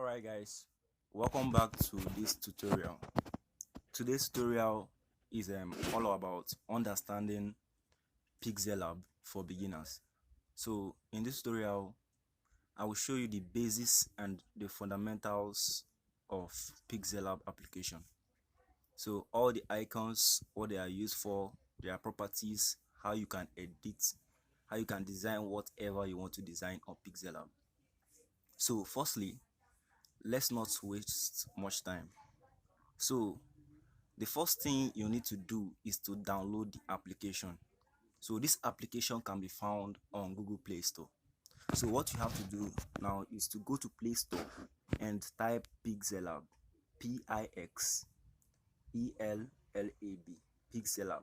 Alright guys, welcome back to this tutorial. Today's tutorial is all about understanding Pixellab for beginners. So in this tutorial, I will show you the basics and the fundamentals of Pixellab application. So all the icons, what they are used for, their properties, how you can edit, how you can design whatever you want to design on Pixellab. So firstly, let's not waste much time. So the first thing you need to do is to download the application. So this application can be found on Google Play Store. So what you have to do now is to go to Play Store and type Pixellab, Pixellab, Pixellab.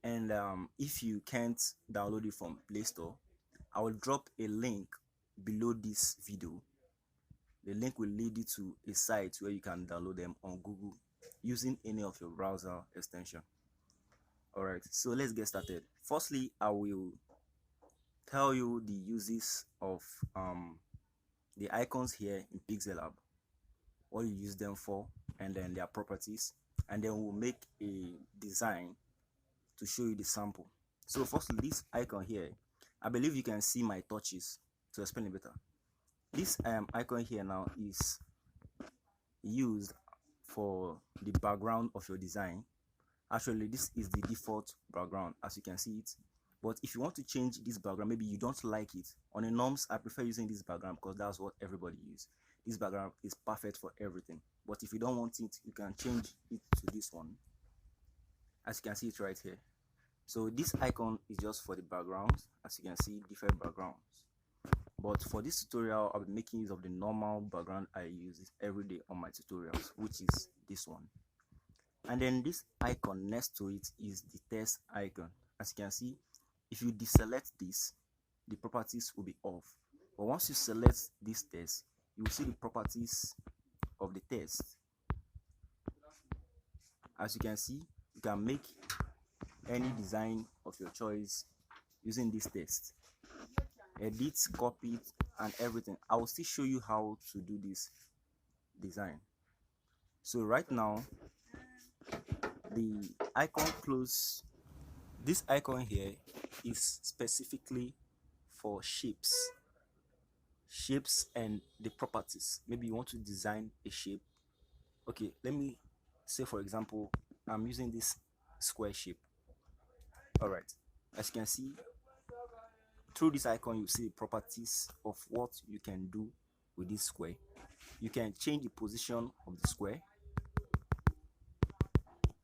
And if you can't download it from Play Store, I will drop a link below this video. The link will lead you to a site where you can download them on Google using any of your browser extension. Alright, so let's get started. Firstly, I will tell you the uses of the icons here in Pixellab, what you use them for, and then their properties, and then we'll make a design to show you the sample. So firstly, this icon here, I believe you can see my touches. To explain it better, this icon here now is used for the background of your design. Actually, this is the default background as you can see it, but if you want to change this background, maybe you don't like it on the norms, I prefer using this background because that's what everybody uses. This background is perfect for everything, but if you don't want it, you can change it to this one, as you can see it right here. So this icon is just for the backgrounds, as you can see, different backgrounds. But for this tutorial, I'll be making use of the normal background I use every day on my tutorials, which is this one. And then this icon next to it is the test icon. As you can see, if you deselect this, the properties will be off. But once you select this test, you will see the properties of the test. As you can see, you can make any design of your choice using this test. Edit, copy it, and everything. I will still show you how to do this design. So right now, the icon close, this icon here is specifically for shapes and the properties. Maybe you want to design a shape. Okay, let me say, for example, I'm using this square shape. All right, as you can see, through this icon, you see the properties of what you can do with this square. You can change the position of the square,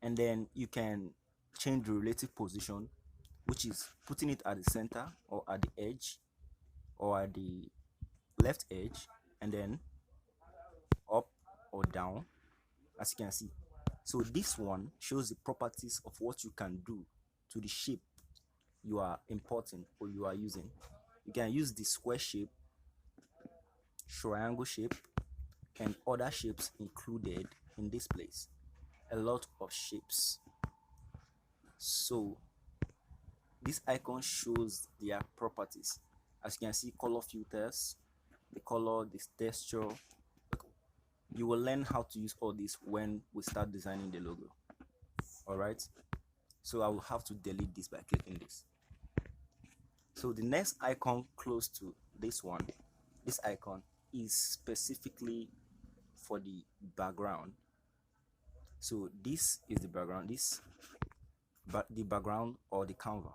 and then you can change the relative position, which is putting it at the center or at the edge or at the left edge, and then up or down, as you can see. So this one shows the properties of what you can do to the shape you are importing or you are using. You can use the square shape, triangle shape, and other shapes included in this place. A lot of shapes. So this icon shows their properties. As you can see, color filters, the color, this texture. You will learn how to use all this when we start designing the logo. Alright, so I will have to delete this by clicking this. So the next icon close to this one, this icon is specifically for the background. So this is the background, the background or the canvas.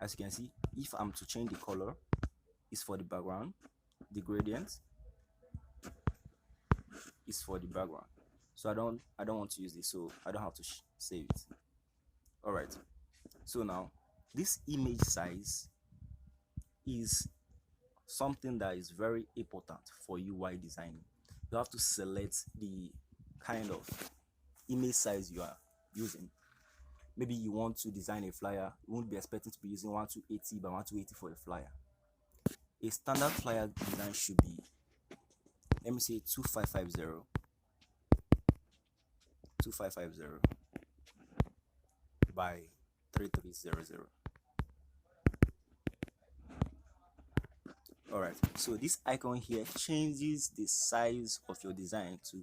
As you can see, if I'm to change the color, it's for the background. The gradient is for the background. So I don't want to use this, so I don't have to save it. All right, so now this image size is something that is very important for you while designing. You have to select the kind of image size you are using. Maybe you want to design a flyer, you won't be expecting to be using 1280 by 1280 for a flyer. A standard flyer design should be, let me say, 2550 by 3300. All right, so this icon here changes the size of your design to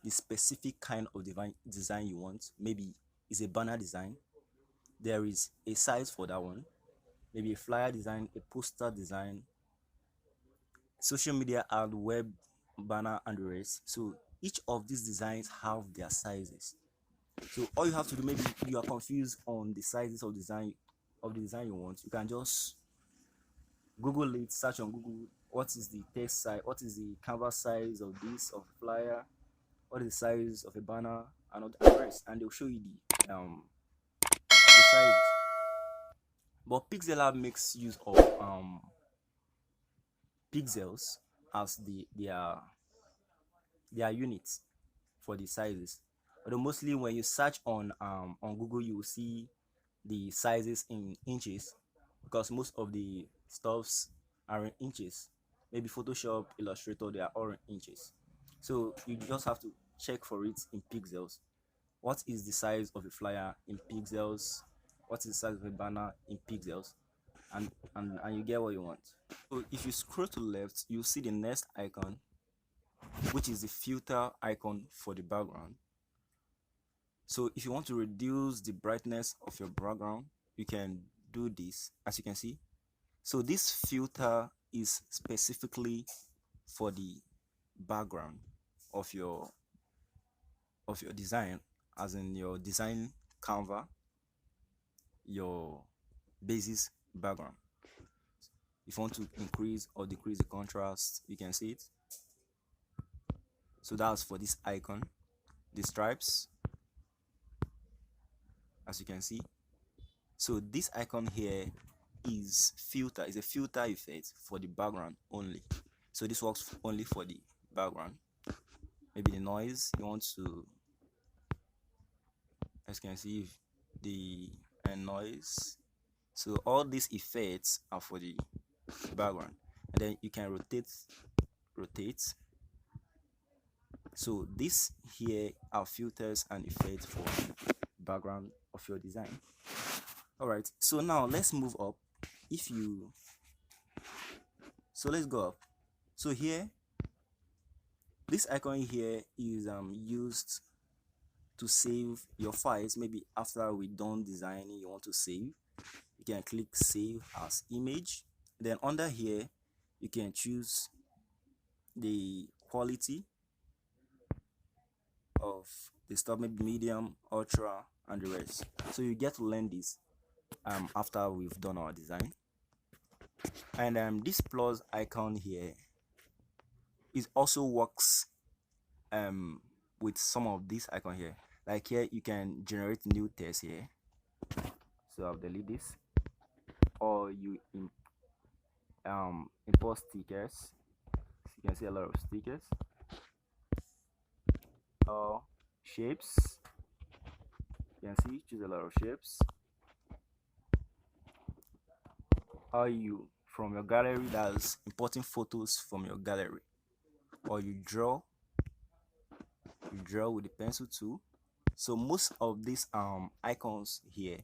the specific kind of design you want. Maybe it's a banner design, there is a size for that one. Maybe a flyer design, a poster design, social media ad, web banner, and the rest. So each of these designs have their sizes. So all you have to do, maybe you are confused on the sizes of the design you want, you can just Google it, search on Google what is the text size, what is the canvas size of this, of a flyer, what is the size of a banner, and all the rest, and they'll show you the sizes. But Pixellab makes use of pixels as their units for the sizes. Although mostly when you search on Google, you will see the sizes in inches, because most of the stuffs are in inches. Maybe Photoshop, Illustrator, they are all in inches. So you just have to check for it in pixels. What is the size of a flyer in pixels? What is the size of a banner in pixels? And you get what you want. So if you scroll to the left, you'll see the next icon, which is the filter icon for the background. So if you want to reduce the brightness of your background, you can do this, as you can see. So this filter is specifically for the background of your design, as in your design Canva, your basis background. If you want to increase or decrease the contrast, you can see it. So that's for this icon, the stripes, as you can see. So this icon here is a filter effect for the background only. So this works only for the background. Maybe the noise you want to, as you can see, the noise. So all these effects are for the background, and then you can rotate. So this here are filters and effects for background of your design. All right, so now let's move up. Let's go up. So here, this icon here is used to save your files. Maybe after we're done designing, you want to save, you can click save as image. Then under here, you can choose the quality of the stuff, maybe medium, ultra, and the rest. So you get to learn this after we've done our design. And this plus icon here is also works with some of these icon here. Like here, you can generate new text here. So I'll delete this, or you import stickers. You can see a lot of stickers, or shapes. You can see, choose a lot of shapes, or you from your gallery, that's importing photos from your gallery, or you draw with the pencil tool. So most of these icons here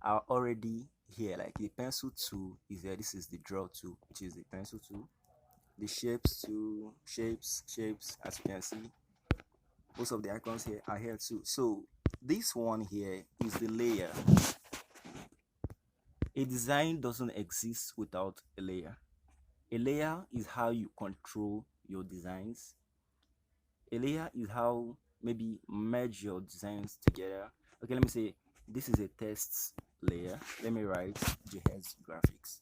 are already here. Like the pencil tool is there, this is the draw tool, which is the pencil tool. The shapes tool, shapes, as you can see, most of the icons here are here too. So this one here is the layer. A design doesn't exist without a layer. A layer is how you control your designs. A layer is how maybe merge your designs together. Okay, let me say this is a test layer. Let me write Jpeg graphics.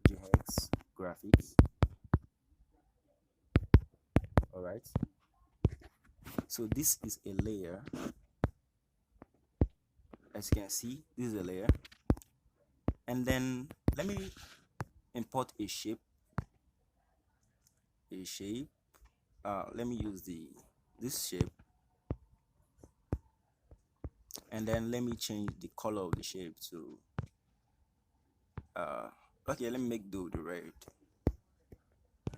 Jpeg graphics. All right. So this is a layer. As you can see, this is a layer. And then let me import a shape. Let me use this shape, and then let me change the color of the shape to okay, let me make the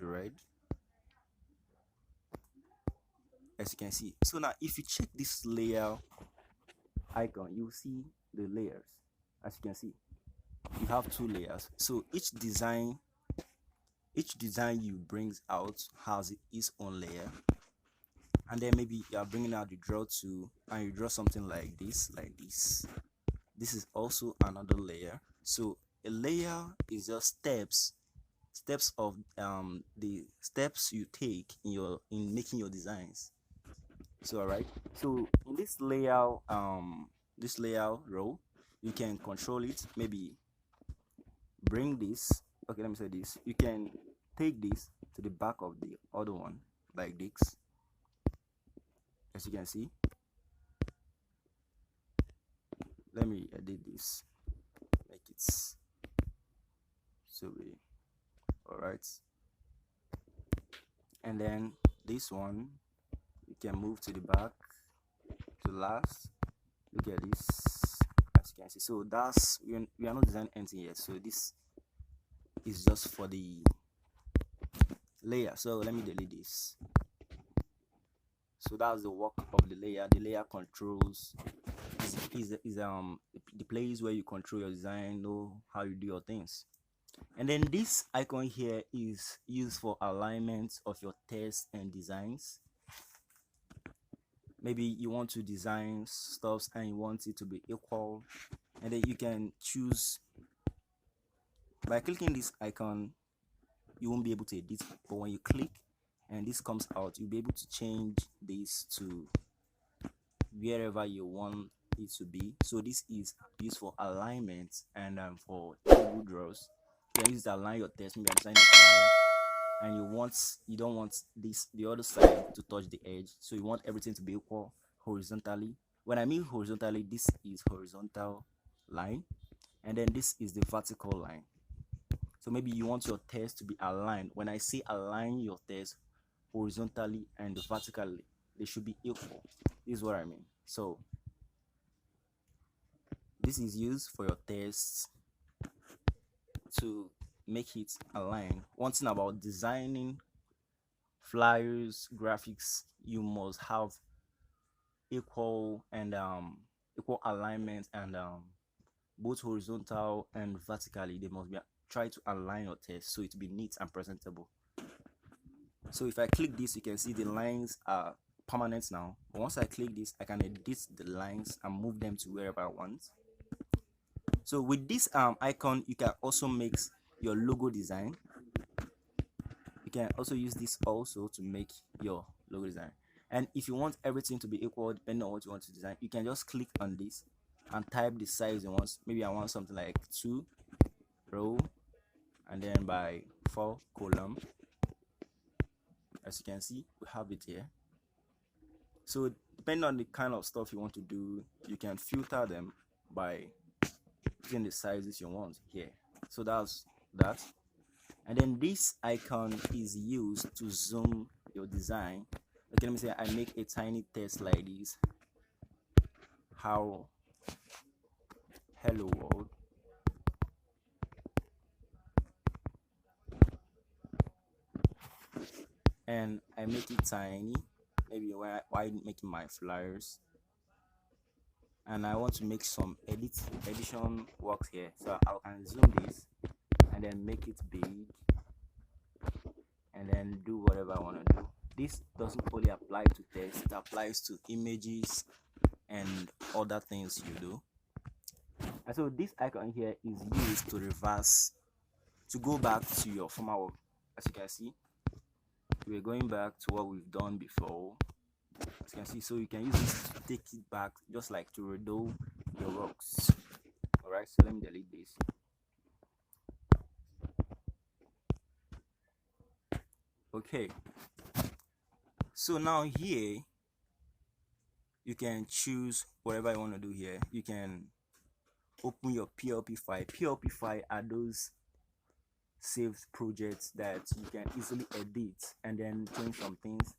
red, as you can see. So now if you check this layer icon, you'll see the layers. As you can see, you have two layers. So each design you brings out has its own layer. And then maybe you are bringing out the draw tool and you draw something like this. This is also another layer. So a layer is just steps of the steps you take in making your designs. So all right, so in this layout row, you can control it. Maybe bring this, okay, let me say this, you can take this to the back of the other one like this. As you can see, let me edit this, make it so we, all right, and then this one you can move to the back to last. Look at this, as you can see. So that's, we are not designing anything yet, so this is just for the layer. So let me delete this. So that's the work of the layer. The layer controls is the place where you control your design, know how you do your things. And then this icon here is used for alignment of your tests and designs. Maybe you want to design stuff and you want it to be equal, and then you can choose by clicking this icon. You won't be able to edit, but when you click and this comes out, you'll be able to change this to wherever you want it to be. So this is used for alignment and for table draws. You can use to align your text. Maybe I'm designing a flyer and you don't want the other side to touch the edge, so you want everything to be equal horizontally. When I mean horizontally, this is horizontal line, and then this is the vertical line. So maybe you want your text to be aligned. When I say align your text horizontally and vertically, they should be equal. This is what I mean. So this is used for your tests to make it align. One thing about designing flyers, graphics, you must have equal alignment, and both horizontal and vertically. They must be try to align your text so it to be neat and presentable. So if I click this, you can see the lines are permanent now. But once I click this, I can edit the lines and move them to wherever I want. So with this icon, you can also make your logo design. You can also use this also to make your logo design. And if you want everything to be equal depending on what you want to design, you can just click on this and type the size you want. Maybe I want something like 2 row and then by 4 column. As you can see, we have it here. So depending on the kind of stuff you want to do, you can filter them by putting the sizes you want here. So that's that. And then this icon is used to zoom your design. Okay, let me say I make a tiny text like this. How hello world. And I make it tiny. Maybe why making my flyers. And I want to make some edition works here. So I can zoom this and then make it big and then do whatever I want to do. This doesn't only apply to text, it applies to images and other things you do. And so this icon here is used to reverse, to go back to your former work. As you can see, we're going back to what we've done before. As you can see, so you can use this to take it back, just like to redo your works. Alright, so let me delete this. Okay, so now here you can choose whatever you want to do here. You can open your PLP file. PLP file are those saved projects that you can easily edit and then change some things.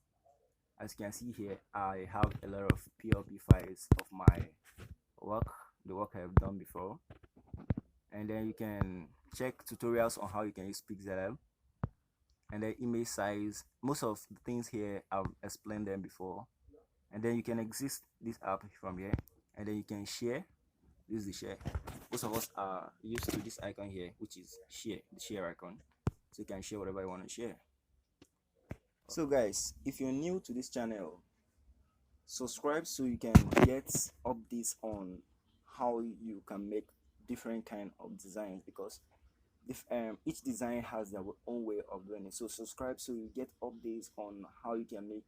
As you can see here, I have a lot of PLP files of my work, the work I have done before, and then you can check tutorials on how you can use Pixellab. And then image size, most of the things here I've explained them before. And then you can exit this app from here, and then you can share This is the share. Most of us are used to this icon here, which is share, the share icon. So you can share whatever you want to share. So guys, if you're new to this channel, subscribe so you can get updates on how you can make different kind of designs, because if, each design has their own way of doing it. So subscribe so you get updates on how you can make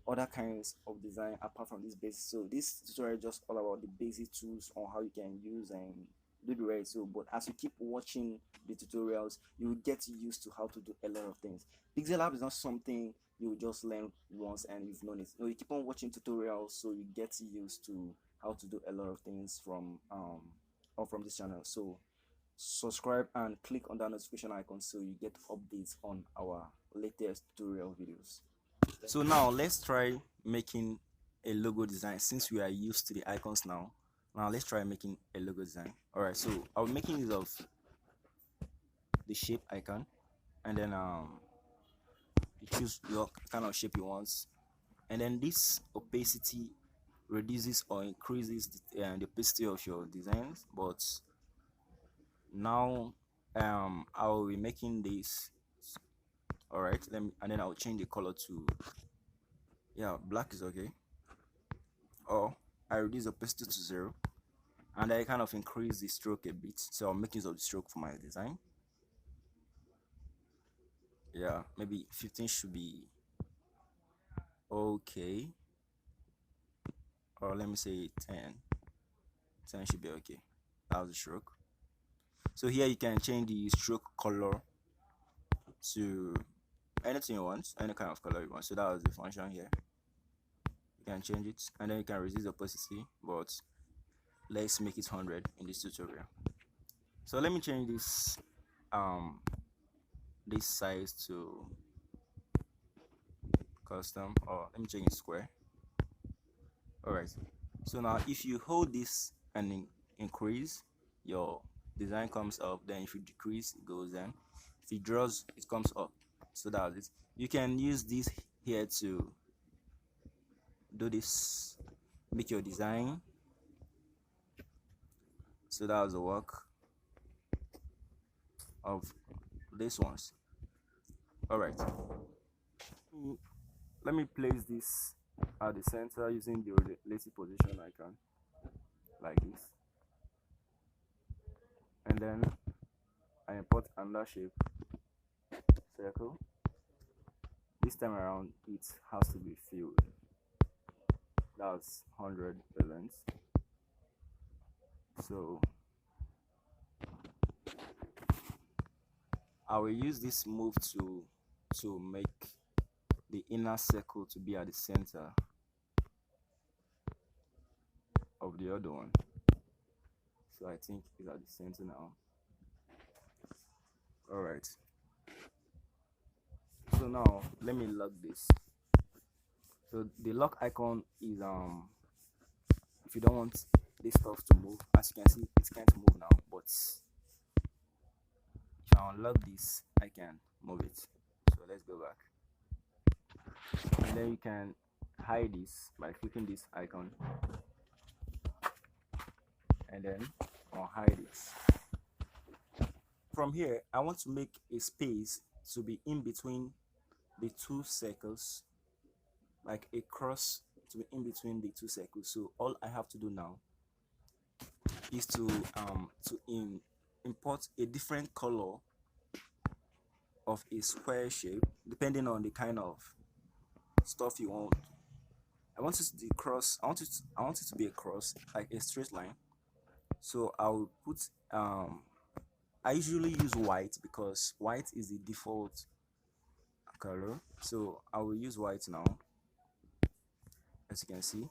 other kinds of design apart from this basic. So this tutorial is just all about the basic tools on how you can use and do the right. So but as you keep watching the tutorials, you will get used to how to do a lot of things. Pixellab is not something you will just learn once and you've known it. No, you keep on watching tutorials so you get used to how to do a lot of things from or from this channel. So subscribe and click on that notification icon so you get updates on our latest tutorial videos. So now let's try making a logo design. Since we are used to the icons now let's try making a logo design. All right, so I'll be making use of the shape icon, and then you choose your kind of shape you want, and then this opacity reduces or increases the opacity of your designs. But now I'll be making this. All right, let me, and then I'll change the color to, yeah, black is okay, or I reduce opacity to 0, and I kind of increase the stroke a bit. So I'll make use of the stroke for my design. Yeah, maybe 15 should be okay, or let me say 10 should be okay. That was the stroke. So here you can change the stroke color to anything you want, any kind of color you want. So that was the function here. You can change it, and then you can reduce the opacity, but let's make it 100 in this tutorial. So let me change this size to custom, or let me change it square. All right, so now if you hold this and increase, your design comes up. Then if you decrease, it goes down. If it draws, it comes up. So that's it. You can use this here to do this, make your design. So that was the work of these ones. All right, let me place this at the center using the relative position icon like this, and then I import another shape, circle. This time around it has to be filled. That's 100%. So I will use this move to make the inner circle to be at the center of the other one. So I think it's at the center now. All right, so now let me lock this. So the lock icon is if you don't want this stuff to move, as you can see, it can't move now, but if I unlock this, I can move it. So let's go back, and then you can hide this by clicking this icon, and then unhide it. From here, I want to make a space to be in between the two circles, like a cross to be in between the two circles. So all I have to do now is to import a different color of a square shape depending on the kind of stuff you want. I want it to be cross. I want it to be a cross, like a straight line. So I will put I usually use white because white is the default color. So I will use white now, as you can see,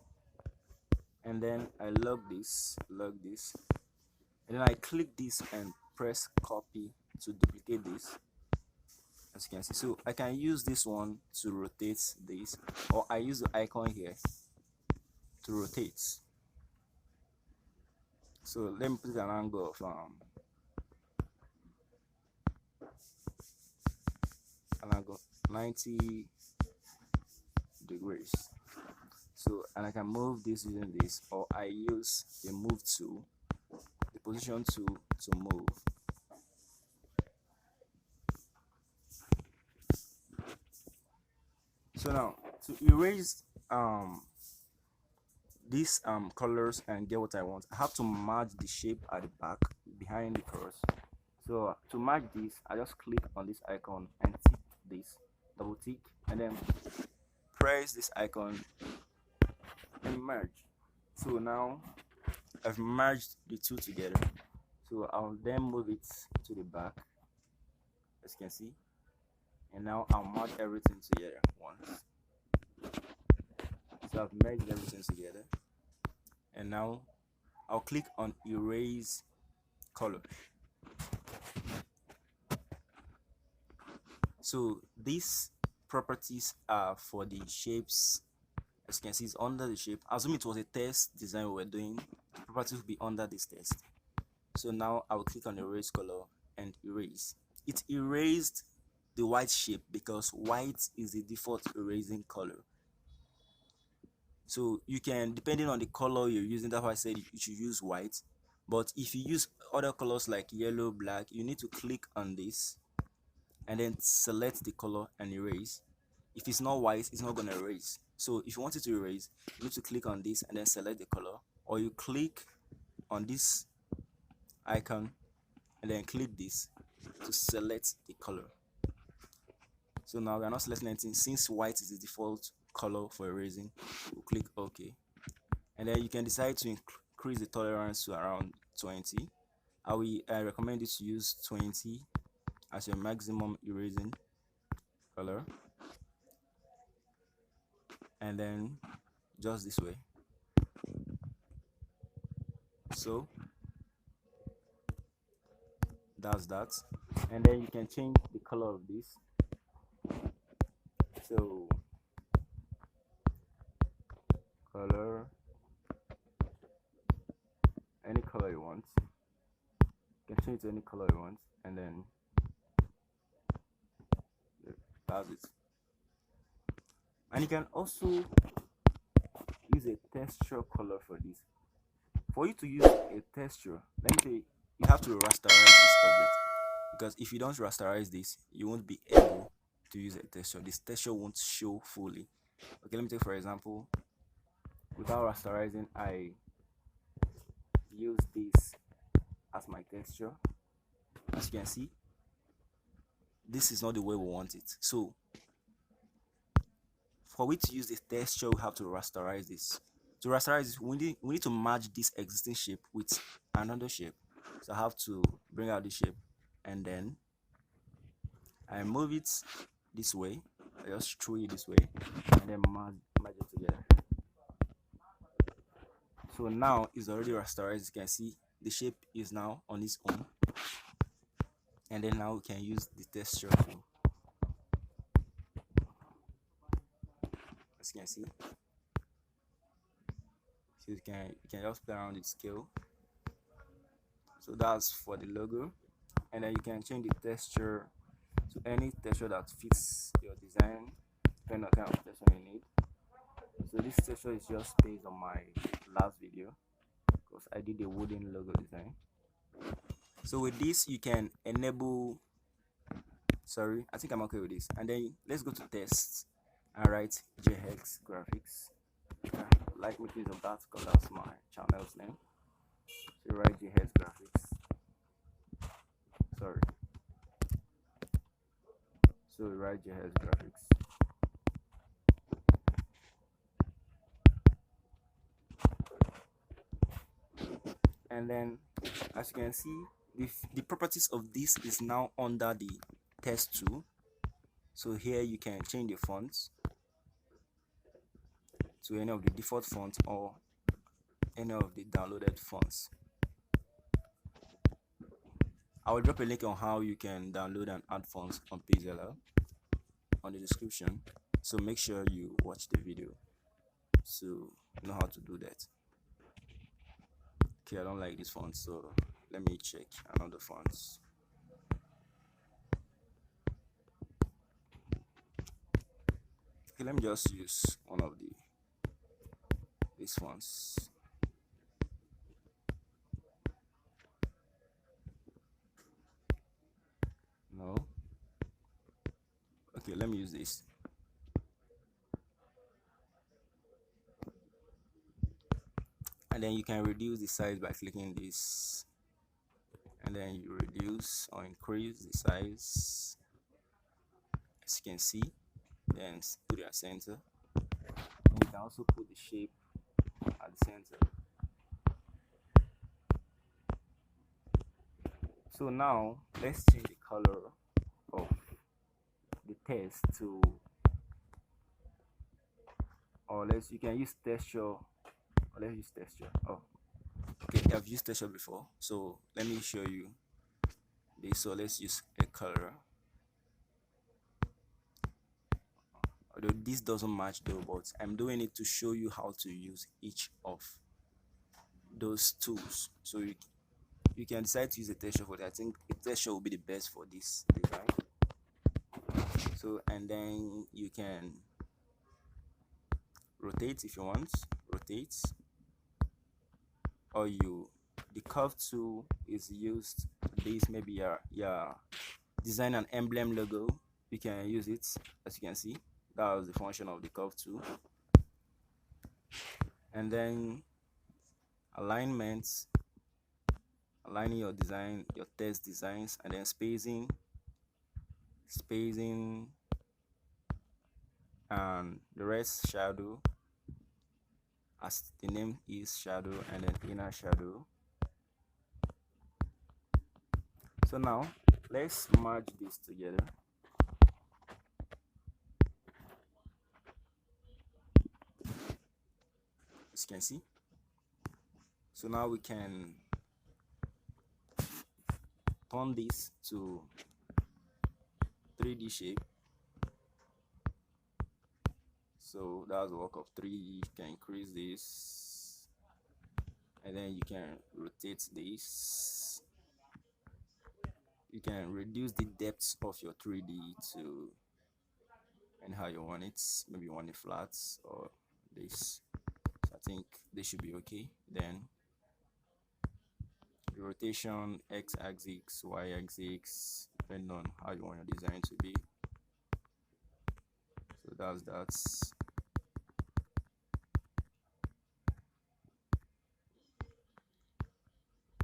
and then I log this, and then I click this and press copy to duplicate this, as you can see. So I can use this one to rotate this, or I use the icon here to rotate. So let me put an angle of 90 degrees. So, and I can move this using this, or I use the move tool position to move. So now to erase these colors and get what I want, I have to merge the shape at the back behind the cross. So to merge this, I just click on this icon and tick this, double tick, and then press this icon and merge. So now I've merged the two together. So I'll then move it to the back, as you can see, and now I'll merge everything together once. So I've merged everything together, and now I'll click on erase color. So these properties are for the shapes. As you can see, it's under the shape. Assume it was a test design we were doing, the properties will be under this test. So now I will click on erase color and erase. It erased the white shape because white is the default erasing color. So you can, depending on the color you're using, that's why I said you should use white. But if you use other colors like yellow, black, you need to click on this and then select the color and erase. If it's not white, it's not going to erase. So if you want it to erase, you need to click on this and then select the color, or you click on this icon and then click this to select the color. So now we are not selecting anything. Since white is the default color for erasing, we'll click OK, and then you can decide to increase the tolerance to around 20. I recommend you to use 20 as your maximum erasing color, and then just this way. So that's that, and then you can change the color of this. So color, any color you want, you can change it to any color you want, and then that's it. And you can also use a texture color for this. For you to use a texture, let me say, you have to rasterize this object, because if you don't rasterize this, you won't be able to use a texture. This texture won't show fully. Okay, let me take for example, without rasterizing, I use this as my texture. As you can see, this is not the way we want it. So for we to use this texture, we have to rasterize this. To rasterize this, we need to merge this existing shape with another shape. So I have to bring out this shape, and then I move it this way. I just throw it this way, and then merge it together. So now it's already rasterized. You can see the shape is now on its own, and then now we can use the texture tool. As you can see, so you can just play around with scale. So that's for the logo, and then you can change the texture to any texture that fits your design, depending on the kind of texture you need. So this texture is just based on my last video, because I did a wooden logo design. So with this, you can enable, sorry, I think I'm okay with this. And then let's go to tests and write Jpeg graphics. I like making use of that because that's my channel's name. So write Jpeg graphics. Sorry. So write Jpeg graphics. And then, as you can see, the properties of this is now under the test tool. So here you can change the fonts to any of the default fonts or any of the downloaded fonts. I will drop a link on how you can download and add fonts on Pixellab on the description, so make sure you watch the video to know how to do that. Okay, I don't like this font, so let me check another fonts. Okay, let me just use one of these fonts. Okay, let me use this. And then you can reduce the size by clicking this, and then you reduce or increase the size, as you can see. Then put your center, and you can also put the shape at the center. So now let's change the color of the text to, or you can use texture, or let's use texture. Oh, okay, I've used texture before, so let me show you this. So let's use a color, although this doesn't match though, but I'm doing it to show you how to use each of those tools. So you can decide to use a texture for that. I think a texture will be the best for this design. So, and then you can rotate if you want, rotate, or the curve tool is used. This maybe your design an emblem logo, you can use it. As you can see, that was the function of the curve tool. And then alignments, aligning your design, your text designs, and then spacing, and the rest shadow, as the name is shadow, and then inner shadow. So now let's merge this together. As you can see, so now we can turn this to 3D shape. So that's the work of 3D. You can increase this, and then you can rotate this. You can reduce the depth of your 3D to and how you want it. Maybe you want it flat or this. So I think this should be okay. Then the rotation, x-axis, y-axis, depending on how you want your design to be. So that's that.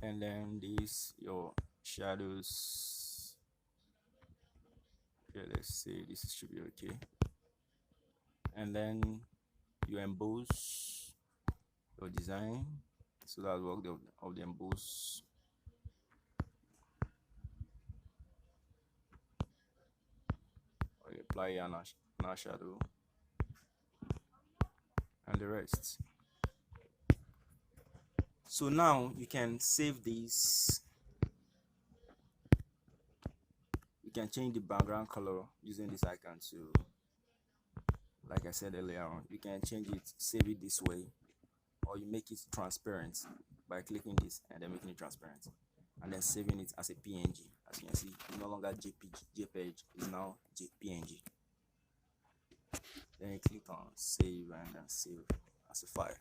And then these your shadows. Okay, let's say this should be okay. And then you emboss your design. So that's work of the emboss. Or you apply an shadow and the rest. So now you can save this. You can change the background color using this icon to, like I said earlier on, you can change it, save it this way, or you make it transparent by clicking this and then making it transparent, and then saving it as a PNG. As you can see, it's no longer Jpeg, is now PNG. Then you click on save and then save as a file.